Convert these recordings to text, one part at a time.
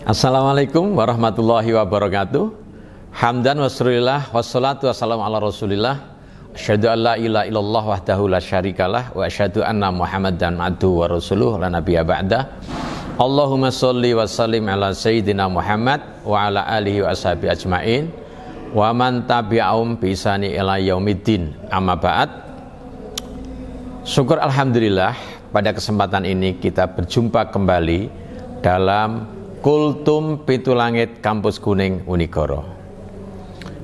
Assalamualaikum warahmatullahi wabarakatuh. Hamdan wa syukurillah wassalatu wassalamu ala rasulillah. Asyhadu an la ilaha illallah wahdahu la syarikalah wa asyhadu anna Muhammadan abduhu wa rasuluh la nabiyya ba'da. Allahumma sholli wa sallim ala sayyidina Muhammad wa ala alihi wa ashabihi ajmain wa man tabi'ahum bi ihsani ila yaumiddin. Amma ba'd. Syukur alhamdulillah, pada kesempatan ini kita berjumpa kembali dalam Kultum Pintu Langit Kampus Kuning Unigoro.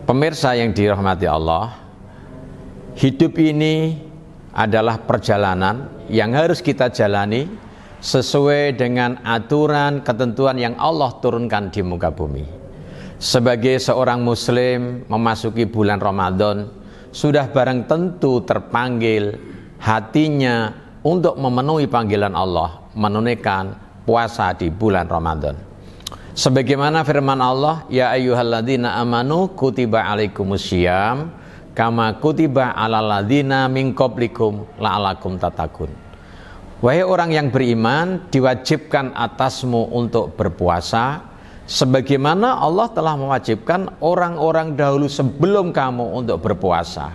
Pemirsa yang dirahmati Allah, hidup ini adalah perjalanan yang harus kita jalani sesuai dengan aturan ketentuan yang Allah turunkan di muka bumi. Sebagai seorang muslim memasuki bulan Ramadan, sudah barang tentu terpanggil hatinya untuk memenuhi panggilan Allah, menunaikan puasa di bulan Ramadan. Sebagaimana firman Allah, ya ayyuhalladzina amanu kutiba alaikumussyiyam kama kutiba alal ladzina min qablikum la'alakum tattaqun. Wahai orang yang beriman, diwajibkan atasmu untuk berpuasa sebagaimana Allah telah mewajibkan orang-orang dahulu sebelum kamu untuk berpuasa,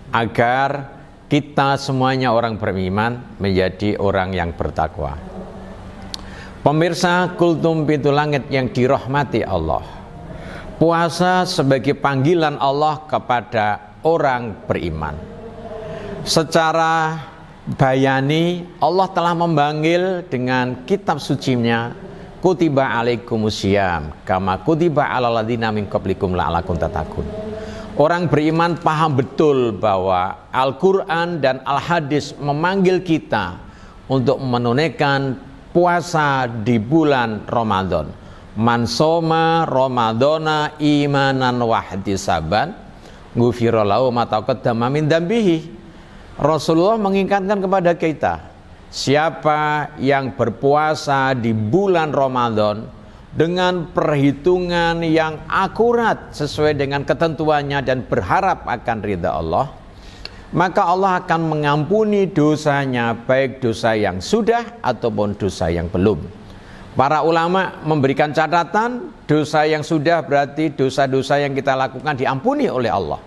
agar kita semuanya orang beriman menjadi orang yang bertakwa. Pemirsa Kultum Pintu Langit yang dirahmati Allah, puasa sebagai panggilan Allah kepada orang beriman. Secara bayani Allah telah memanggil dengan kitab sucinya, kutiba alaikumussyiyam kama kutiba alal ladzina min qablikum la'alakum tattaqun. Orang beriman paham betul bahwa Al-Quran dan Al-Hadis memanggil kita untuk menunaikan puasa di bulan Ramadan. Man soma Ramadana imanan wahtisaban ghufira lahu ma taqaddama min dzambihi. Rasulullah mengingatkan kepada kita, siapa yang berpuasa di bulan Ramadan dengan perhitungan yang akurat sesuai dengan ketentuannya dan berharap akan ridha Allah, maka Allah akan mengampuni dosanya, baik dosa yang sudah ataupun dosa yang belum. Para ulama memberikan catatan, dosa yang sudah berarti dosa-dosa yang kita lakukan diampuni oleh Allah.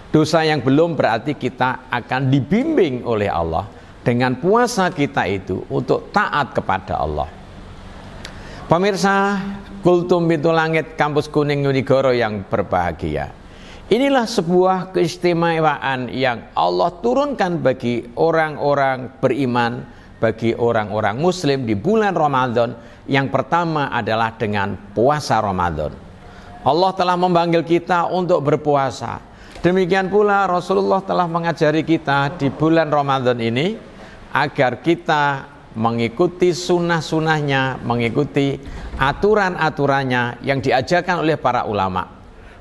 Dosa yang belum berarti kita akan dibimbing oleh Allah dengan puasa kita itu untuk taat kepada Allah. Pemirsa Kultum Pintu Langit Kampus Kuning Unigoro yang berbahagia, inilah sebuah keistimewaan yang Allah turunkan bagi orang-orang beriman, bagi orang-orang muslim di bulan Ramadan. Yang pertama adalah dengan puasa Ramadan. Allah telah memanggil kita untuk berpuasa. Demikian pula Rasulullah telah mengajari kita di bulan Ramadan ini agar kita mengikuti sunnah-sunnahnya, mengikuti aturan-aturannya yang diajarkan oleh para ulama.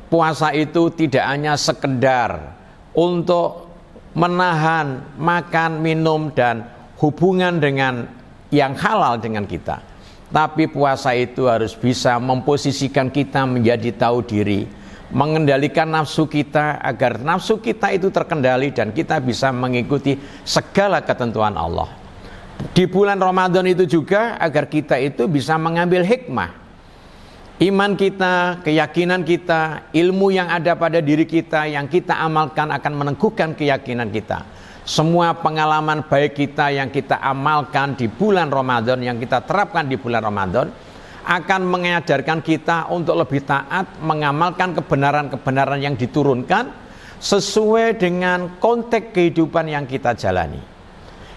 Puasa itu tidak hanya sekedar untuk menahan makan, minum, dan hubungan dengan yang halal dengan kita, tapi puasa itu harus bisa memposisikan kita menjadi tahu diri, mengendalikan nafsu kita agar nafsu kita itu terkendali dan kita bisa mengikuti segala ketentuan Allah. Di bulan Ramadan itu juga agar kita itu bisa mengambil hikmah. Iman kita, keyakinan kita, ilmu yang ada pada diri kita yang kita amalkan akan meneguhkan keyakinan kita. Semua pengalaman baik kita yang kita amalkan di bulan Ramadan, yang kita terapkan di bulan Ramadan, akan mengajarkan kita untuk lebih taat, mengamalkan kebenaran-kebenaran yang diturunkan sesuai dengan konteks kehidupan yang kita jalani.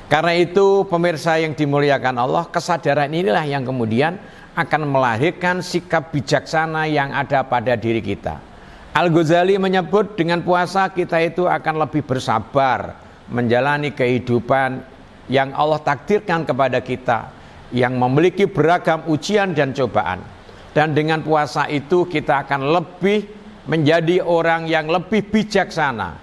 Karena itu pemirsa yang dimuliakan Allah, kesadaran inilah yang kemudian akan melahirkan sikap bijaksana yang ada pada diri kita. Al-Ghazali menyebut dengan puasa kita itu akan lebih bersabar menjalani kehidupan yang Allah takdirkan kepada kita, yang memiliki beragam ujian dan cobaan. Dan dengan puasa itu kita akan lebih menjadi orang yang lebih bijaksana,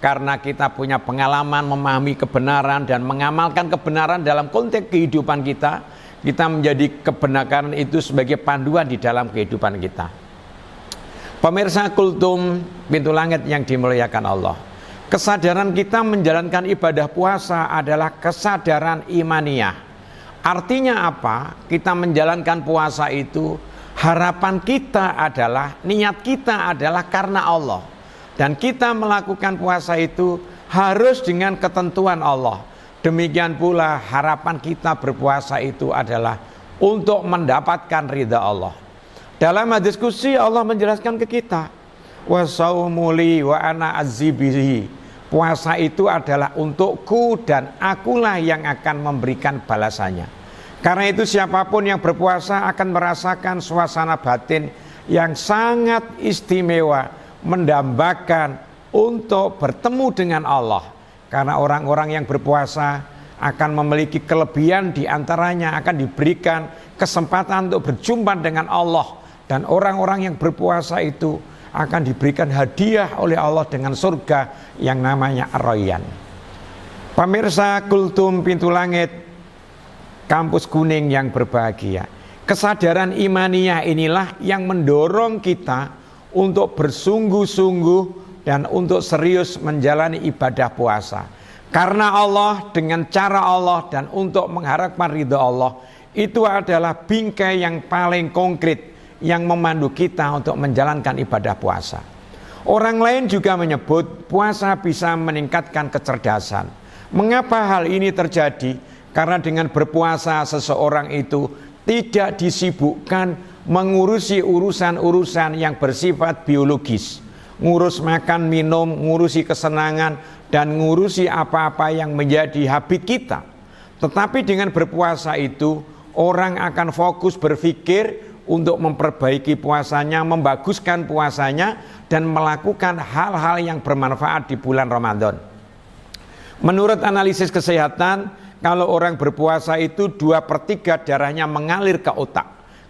karena kita punya pengalaman memahami kebenaran dan mengamalkan kebenaran dalam konteks kehidupan kita. Kita menjadi kebenaran itu sebagai panduan di dalam kehidupan kita. Pemirsa Kultum Pintu Langit yang dimuliakan Allah, kesadaran kita menjalankan ibadah puasa adalah kesadaran imaniyah. Artinya apa? Kita menjalankan puasa itu Harapan kita adalah, niat kita adalah karena Allah. Dan kita melakukan puasa itu harus dengan ketentuan Allah. Demikian pula harapan kita berpuasa itu adalah untuk mendapatkan ridha Allah. Dalam hadis qudsi Allah menjelaskan ke kita, wa saumuli wa ana azibihi. Puasa itu adalah untukku dan akulah yang akan memberikan balasannya. Karena itu siapapun yang berpuasa akan merasakan suasana batin yang sangat istimewa, mendambakan untuk bertemu dengan Allah. Karena orang-orang yang berpuasa akan memiliki kelebihan, di antaranya akan diberikan kesempatan untuk berjumpa dengan Allah. Dan orang-orang yang berpuasa itu akan diberikan hadiah oleh Allah dengan surga yang namanya Ar-Rayyan. Pemirsa Kultum Pintu Langit, Kampus Kuning yang berbahagia, kesadaran imaniyah inilah yang mendorong kita untuk bersungguh-sungguh dan untuk serius menjalani ibadah puasa. Karena Allah, dengan cara Allah, dan untuk mengharapkan ridha Allah, itu adalah bingkai yang paling konkret yang memandu kita untuk menjalankan ibadah puasa. Orang lain juga menyebut puasa bisa meningkatkan kecerdasan. Mengapa hal ini terjadi? Karena dengan berpuasa seseorang itu tidak disibukkan mengurusi urusan-urusan yang bersifat biologis. Ngurus makan, minum, ngurusi kesenangan, dan ngurusi apa-apa yang menjadi habit kita. Tetapi dengan berpuasa itu, orang akan fokus berpikir untuk memperbaiki puasanya, membaguskan puasanya, dan melakukan hal-hal yang bermanfaat di bulan Ramadan. Menurut analisis kesehatan, kalau orang berpuasa itu 2/3 darahnya mengalir ke otak.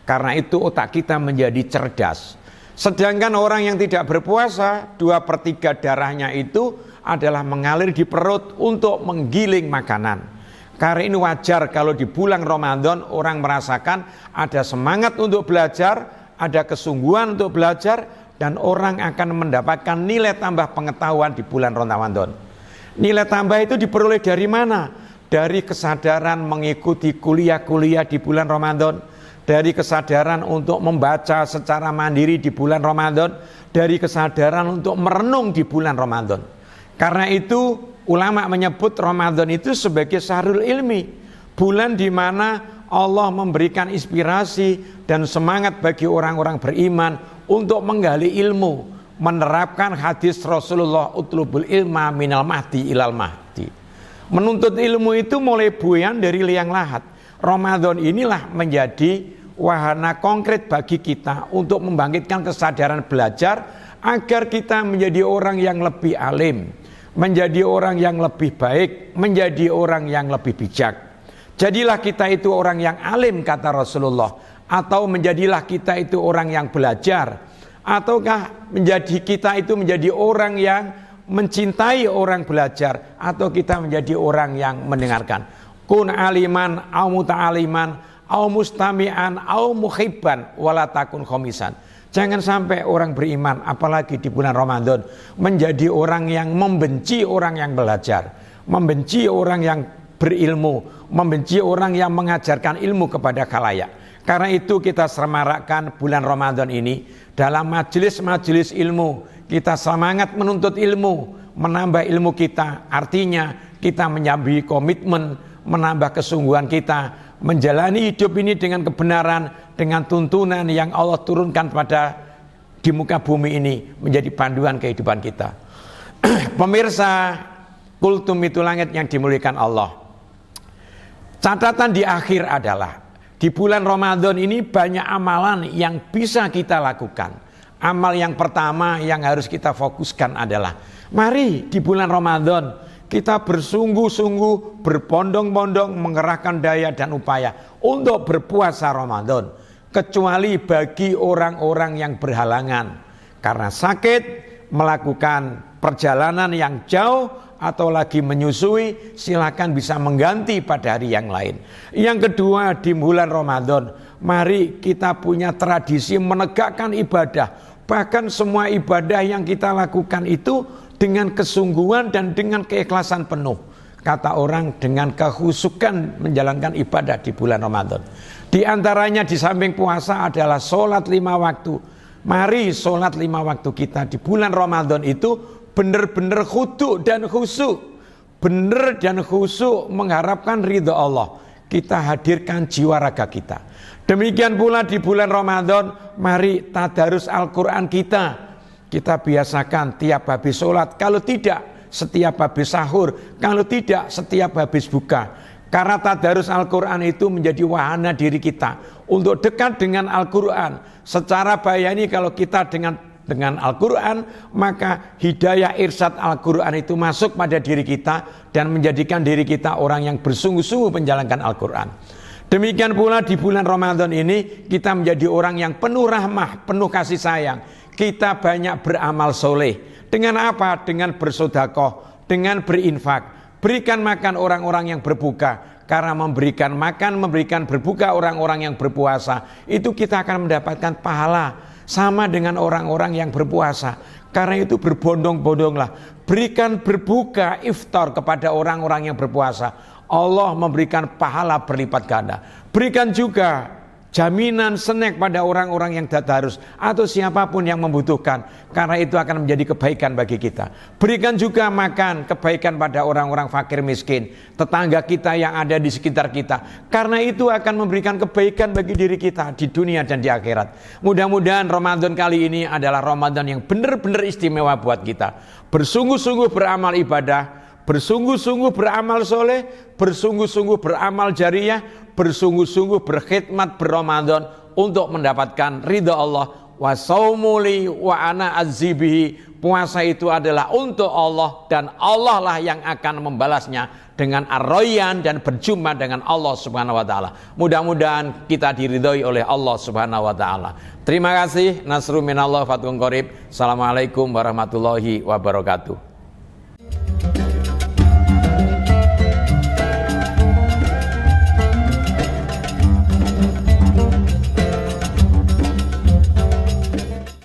Karena itu otak kita menjadi cerdas. Sedangkan orang yang tidak berpuasa 2/3 darahnya itu adalah mengalir di perut untuk menggiling makanan. Karena ini wajar kalau di bulan Ramadan orang merasakan ada semangat untuk belajar, ada kesungguhan untuk belajar, dan orang akan mendapatkan nilai tambah pengetahuan di bulan Ramadan. Nilai tambah itu diperoleh dari mana? Dari kesadaran mengikuti kuliah-kuliah di bulan Ramadan, dari kesadaran untuk membaca secara mandiri di bulan Ramadan, dari kesadaran untuk merenung di bulan Ramadan. Karena itu ulama menyebut Ramadan itu sebagai syahrul ilmi, bulan di mana Allah memberikan inspirasi dan semangat bagi orang-orang beriman untuk menggali ilmu, menerapkan hadis Rasulullah, utlubul ilma minal mahdi ilal mahdi. Menuntut ilmu itu mulai buayan dari liang lahat. Ramadan inilah menjadi wahana konkret bagi kita untuk membangkitkan kesadaran belajar agar kita menjadi orang yang lebih alim, menjadi orang yang lebih baik, menjadi orang yang lebih bijak. Jadilah kita itu orang yang alim, kata Rasulullah, atau menjadilah kita itu orang yang belajar, ataukah menjadi kita itu menjadi orang yang mencintai orang belajar, atau kita menjadi orang yang mendengarkan. Kun aliman au muta'aliman au mustami'an au muhibban wala takun khomisan. Jangan sampai orang beriman apalagi di bulan Ramadan menjadi orang yang membenci orang yang belajar, membenci orang yang berilmu, membenci orang yang mengajarkan ilmu kepada khalayak. Karena itu kita semarakkan bulan Ramadan ini dalam majelis-majelis ilmu. Kita semangat menuntut ilmu, menambah ilmu kita. Artinya kita menyambi komitmen, menambah kesungguhan kita, menjalani hidup ini dengan kebenaran, dengan tuntunan yang Allah turunkan pada di muka bumi ini menjadi panduan kehidupan kita. Pemirsa Kultum Pintu Langit yang dimuliakan Allah, catatan di akhir adalah di bulan Ramadan ini banyak amalan yang bisa kita lakukan. Amal yang pertama yang harus kita fokuskan adalah mari di bulan Ramadan kita bersungguh-sungguh, berbondong-bondong mengerahkan daya dan upaya untuk berpuasa Ramadan, kecuali bagi orang-orang yang berhalangan karena sakit, melakukan perjalanan yang jauh, atau lagi menyusui, silakan bisa mengganti pada hari yang lain. Yang kedua, di bulan Ramadan mari kita punya tradisi menegakkan ibadah. Bahkan semua ibadah yang kita lakukan itu dengan kesungguhan dan dengan keikhlasan penuh. Kata orang dengan kehusukan menjalankan ibadah di bulan Ramadan. Di Di antaranya di samping puasa adalah sholat 5 waktu. Mari sholat 5 waktu kita di bulan Ramadan itu benar-benar khudu dan khusyuk. Benar dan khusyuk mengharapkan ridha Allah. Kita hadirkan jiwa raga kita. Demikian pula di bulan Ramadan, mari tadarus Al-Quran kita. Kita biasakan tiap habis sholat, kalau tidak setiap habis sahur, kalau tidak setiap habis buka. Karena tadarus Al-Quran itu menjadi wahana diri kita untuk dekat dengan Al-Quran. Secara bayani kalau kita dengan Al-Quran, maka hidayah irsyad Al-Quran itu masuk pada diri kita dan menjadikan diri kita orang yang bersungguh-sungguh menjalankan Al-Quran. Demikian pula di bulan Ramadan ini kita menjadi orang yang penuh rahmah, penuh kasih sayang. Kita banyak beramal soleh. Dengan apa? Dengan bersedekah, dengan berinfak. Berikan makan orang-orang yang berbuka. Karena memberikan makan, memberikan berbuka orang-orang yang berpuasa, itu kita akan mendapatkan pahala sama dengan orang-orang yang berpuasa. Karena itu berbondong-bondonglah. Berikan berbuka iftar kepada orang-orang yang berpuasa. Allah memberikan pahala berlipat ganda. Berikan juga jaminan snack pada orang-orang yang tadarus atau siapapun yang membutuhkan, karena itu akan menjadi kebaikan bagi kita. Berikan juga makan kebaikan pada orang-orang fakir miskin, tetangga kita yang ada di sekitar kita, karena itu akan memberikan kebaikan bagi diri kita di dunia dan di akhirat. Mudah-mudahan Ramadan kali ini adalah Ramadan yang benar-benar istimewa buat kita. Bersungguh-sungguh beramal ibadah, bersungguh-sungguh beramal soleh, bersungguh-sungguh beramal jariyah, bersungguh-sungguh berkhidmat berRamadan untuk mendapatkan ridha Allah. Wa saumuli wa ana azibihi. Puasa itu adalah untuk Allah dan Allah lah yang akan membalasnya dengan ar-rayyan dan berjumpa dengan Allah Subhanahu wa taala. Mudah-mudahan kita diridhoi oleh Allah Subhanahu wa taala. Terima kasih. Nasrun minallah fathun qarib. Assalamualaikum warahmatullahi wabarakatuh.